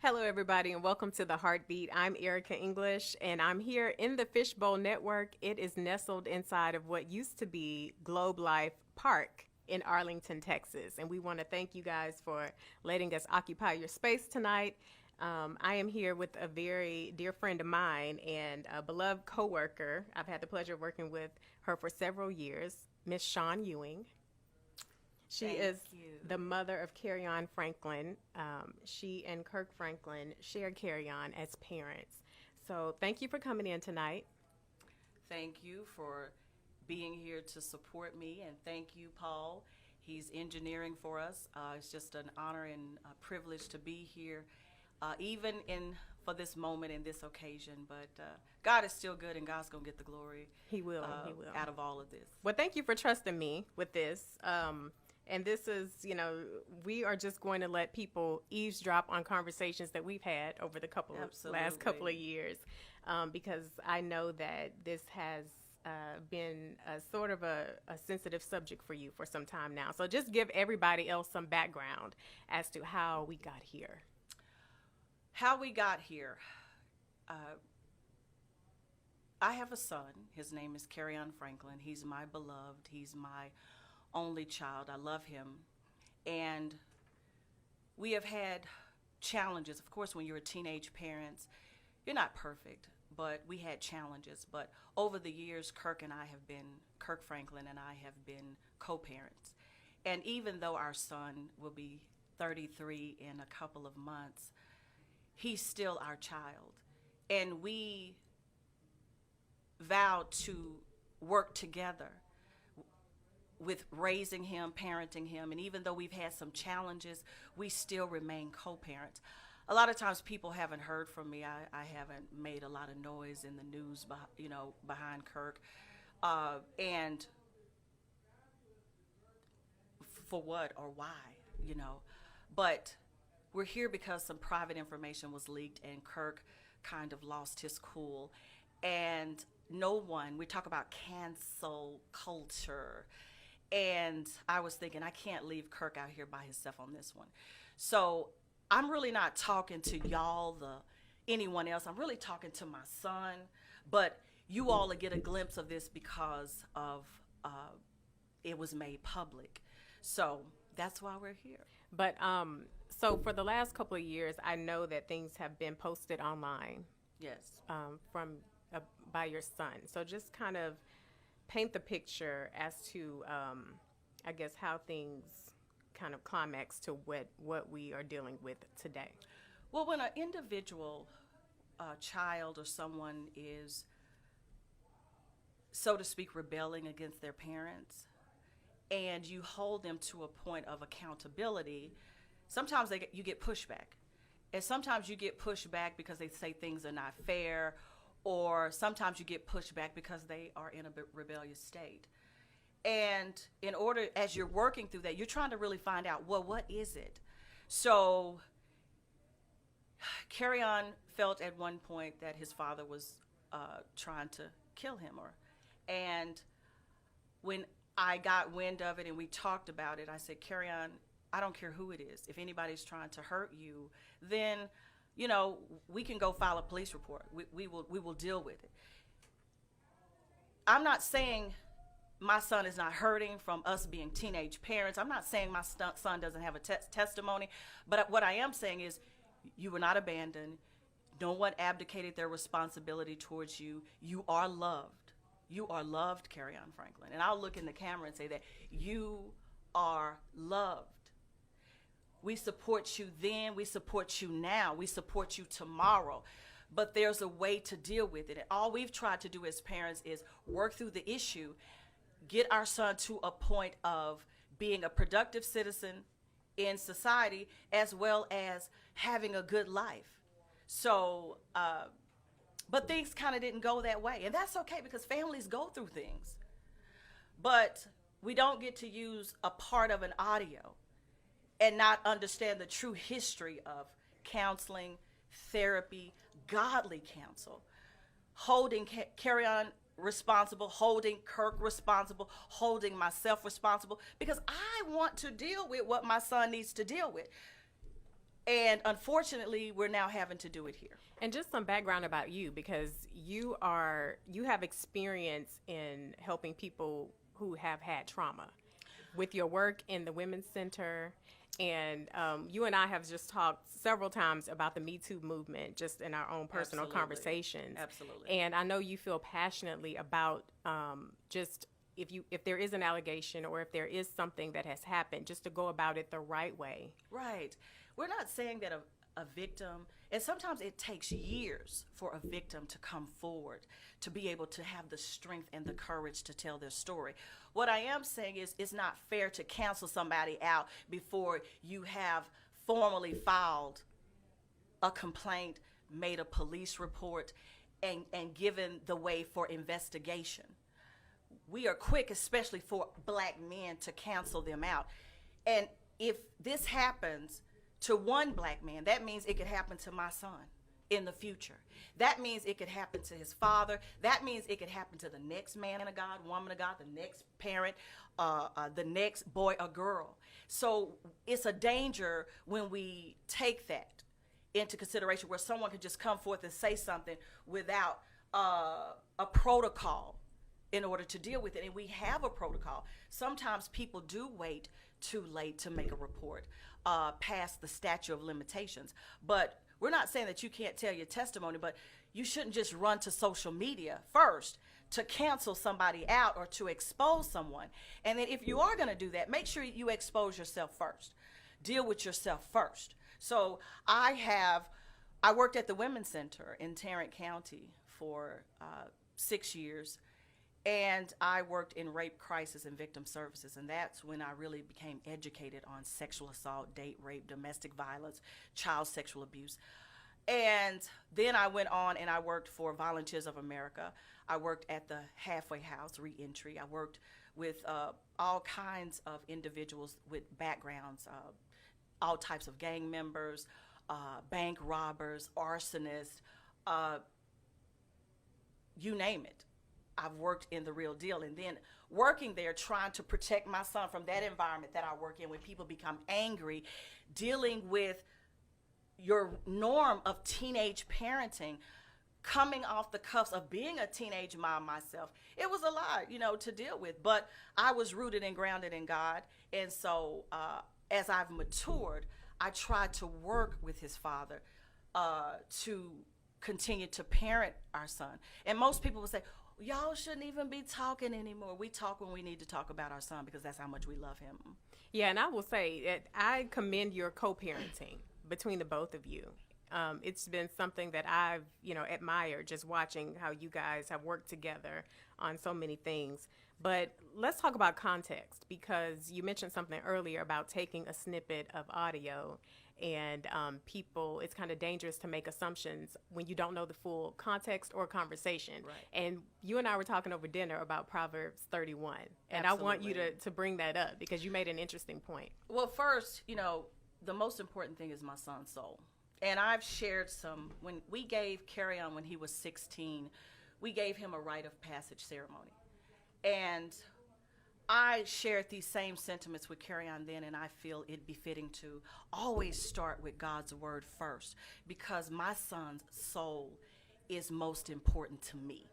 Hello, everybody, and welcome to The Heartbeat. I'm Erica English, and I'm here in the Fishbowl Network. It is nestled inside of what used to be Globe Life Park in Arlington, Texas. And we want to thank you guys for letting us occupy your space tonight. I am here with a very dear friend of mine and a beloved coworker. I've had the pleasure of working with her for several years, Miss Shawn Ewing. She Thank is you. the mother of Kerrion Franklin. She and Kirk Franklin share Kerrion as parents. So thank you for coming in tonight. Thank you for being here to support me, and thank you, Paul. He's engineering for us. It's just an honor and a privilege to be here, even in for this moment and this occasion. But God is still good, and God's gonna get the glory. He will. He will. Out of all of this. Well, thank you for trusting me with this. And this is, we are just going to let people eavesdrop on conversations that we've had over the last couple of years, because I know that this has been a sort of a sensitive subject for you for some time now. So just give everybody else some background as to how we got here. How we got here. I have a son. His name is Kerrion Franklin. He's my beloved. He's my only child. I love him. And we have had challenges. Of course, when you're a teenage parent, you're not perfect, but we had challenges. But over the years, Kirk Franklin and I have been co-parents. And even though our son will be 33 in a couple of months, he's still our child. And we vowed to work together with raising him, parenting him, and even though we've had some challenges, we still remain co-parents. A lot of times people haven't heard from me. I haven't made a lot of noise in the news, behind Kirk. And for what or why, But we're here because some private information was leaked and Kirk kind of lost his cool. And we talk about cancel culture. And I was thinking, I can't leave Kirk out here by himself on this one. So I'm really not talking to y'all, anyone else. I'm really talking to my son. But you all will get a glimpse of this because of it was made public. So that's why we're here. But so for the last couple of years, I know that things have been posted online. Yes. By your son. So just kind of paint the picture as to, I guess, how things kind of climax to what we are dealing with today. Well, when an individual child or someone is, so to speak, rebelling against their parents, and you hold them to a point of accountability, sometimes you get pushback. And sometimes you get pushback because they say things are not fair, or sometimes you get pushed back because they are in a rebellious state. And as you're working through that, you're trying to really find out, well, what is it? So Kerrion felt at one point that his father was trying to kill him. And when I got wind of it and we talked about it, I said, Kerrion, I don't care who it is. If anybody's trying to hurt you, then we can go file a police report. We will deal with it. I'm not saying my son is not hurting from us being teenage parents. I'm not saying my son doesn't have a testimony. But what I am saying is you were not abandoned. No one abdicated their responsibility towards you. You are loved. You are loved, Kerrion Franklin. And I'll look in the camera and say that you are loved. We support you then, we support you now, we support you tomorrow. But there's a way to deal with it. And all we've tried to do as parents is work through the issue, get our son to a point of being a productive citizen in society, as well as having a good life. So, but things kind of didn't go that way. And that's okay because families go through things. But we don't get to use a part of an audio and not understand the true history of counseling, therapy, godly counsel, holding Kerrion responsible, holding Kirk responsible, holding myself responsible, because I want to deal with what my son needs to deal with. And unfortunately, we're now having to do it here. And just some background about you, because you have experience in helping people who have had trauma with your work in the Women's Center. And you and I have just talked several times about the Me Too movement, just in our own personal Absolutely. Conversations. Absolutely. And I know you feel passionately about just if there is an allegation or if there is something that has happened, just to go about it the right way. Right. We're not saying that a victim, and sometimes it takes years for a victim to come forward to be able to have the strength and the courage to tell their story. What I am saying is it's not fair to cancel somebody out before you have formally filed a complaint, made a police report, and given the way for investigation. We are quick, especially for black men, to cancel them out. And if this happens to one black man, that means it could happen to my son in the future. That means it could happen to his father. That means it could happen to the next man of God, woman of God, the next parent, the next boy or girl. So it's a danger when we take that into consideration, where someone could just come forth and say something without a protocol in order to deal with it. And we have a protocol. Sometimes people do wait too late to make a report past the statute of limitations. But we're not saying that you can't tell your testimony, but you shouldn't just run to social media first to cancel somebody out or to expose someone. And then if you are going to do that, make sure you expose yourself first. Deal with yourself first. So I worked at the Women's Center in Tarrant County for 6 years. And I worked in rape crisis and victim services, and that's when I really became educated on sexual assault, date rape, domestic violence, child sexual abuse. And then I went on and I worked for Volunteers of America. I worked at the Halfway House Reentry. I worked with all kinds of individuals with backgrounds, all types of gang members, bank robbers, arsonists, you name it. I've worked in the real deal. And then working there, trying to protect my son from that environment that I work in, when people become angry, dealing with your norm of teenage parenting, coming off the cuffs of being a teenage mom myself. It was a lot, to deal with. But I was rooted and grounded in God. And so as I've matured, I tried to work with his father to continue to parent our son. And most people would say, y'all shouldn't even be talking anymore. We talk when we need to talk about our son, because that's how much we love him. Yeah, and I will say that I commend your co-parenting between the both of you. It's been something that I've, admired, just watching how you guys have worked together on so many things. But let's talk about context, because you mentioned something earlier about taking a snippet of audio, and people, it's kind of dangerous to make assumptions when you don't know the full context or conversation. Right. And you and I were talking over dinner about Proverbs 31, and Absolutely. I want you to bring that up, because you made an interesting point. Well, first, the most important thing is my son's soul. And I've shared when we gave Kerrion, when he was 16, we gave him a rite of passage ceremony. And I shared these same sentiments with Kerrion then, and I feel it befitting to always start with God's word first, because my son's soul is most important to me.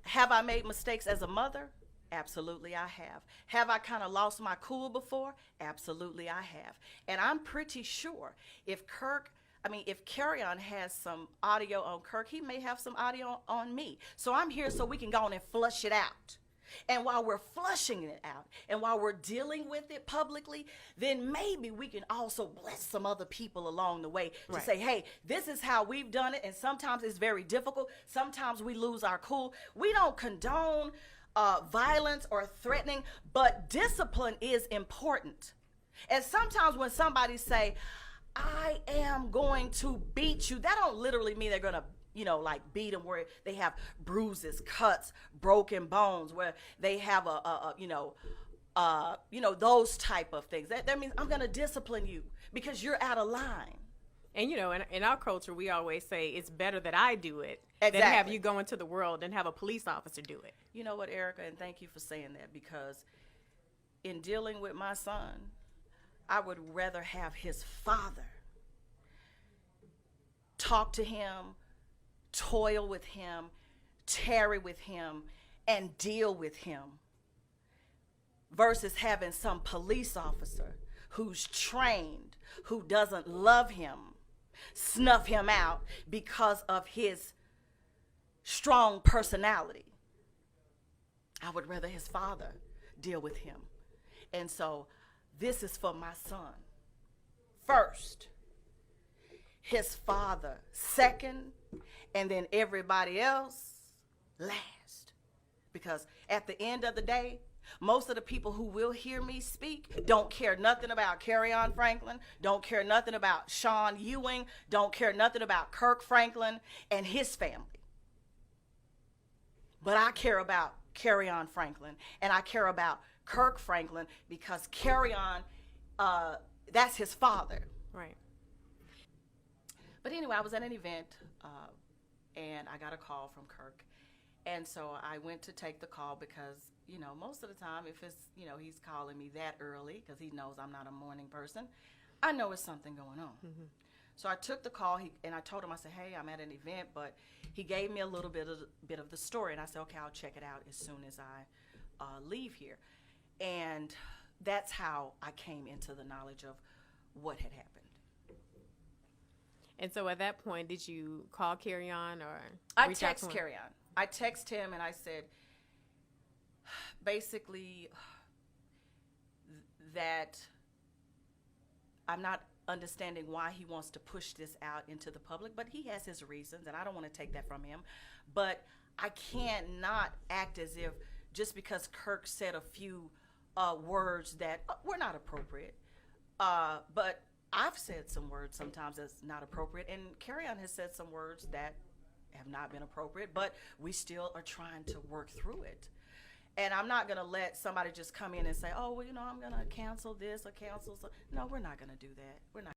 Have I made mistakes as a mother? Absolutely, I have. Have I kind of lost my cool before? Absolutely, I have. And I'm pretty sure if Kerrion has some audio on Kirk, he may have some audio on me. So I'm here so we can go on and flush it out. And while we're flushing it out, and while we're dealing with it publicly, then maybe we can also bless some other people along the way to say, hey, this is how we've done it. And sometimes it's very difficult. Sometimes we lose our cool. We don't condone violence or threatening, but discipline is important. And sometimes when somebody say, I am going to beat you, that don't literally mean they're going to beat them where they have bruises, cuts, broken bones, where they have those type of things. That means I'm going to discipline you because you're out of line. And, in our culture, we always say it's better that I do it Exactly. than have you go into the world and have a police officer do it. You know what, Erica, and thank you for saying that, because in dealing with my son, I would rather have his father talk to him, toil with him, tarry with him, and deal with him, versus having some police officer who's trained, who doesn't love him, snuff him out because of his strong personality. I would rather his father deal with him. And so this is for my son. First, his father second, and then everybody else last. Because at the end of the day, most of the people who will hear me speak don't care nothing about Kerrion Franklin, don't care nothing about Shawn Ewing, don't care nothing about Kirk Franklin and his family. But I care about Kerrion Franklin, and I care about Kirk Franklin because Kerrion, that's his father. Right. But anyway, I was at an event, and I got a call from Kirk. And so I went to take the call because, you know, most of the time if it's, you know, he's calling me that early because he knows I'm not a morning person, I know it's something going on. Mm-hmm. So I took the call, and I told him, I said, hey, I'm at an event, but he gave me a little bit of the story. And I said, okay, I'll check it out as soon as I leave here. And that's how I came into the knowledge of what had happened. And so at that point, did you call Kerrion or I text Kerrion. I text him and I said, basically, that I'm not understanding why he wants to push this out into the public, but he has his reasons, and I don't want to take that from him. But I can't not act as if just because Kirk said a few words that were not appropriate, but I've said some words sometimes that's not appropriate, and Kerrion has said some words that have not been appropriate, but we still are trying to work through it. And I'm not going to let somebody just come in and say, oh, well, you know, I'm going to cancel this or cancel. No, we're not going to do that. We're not.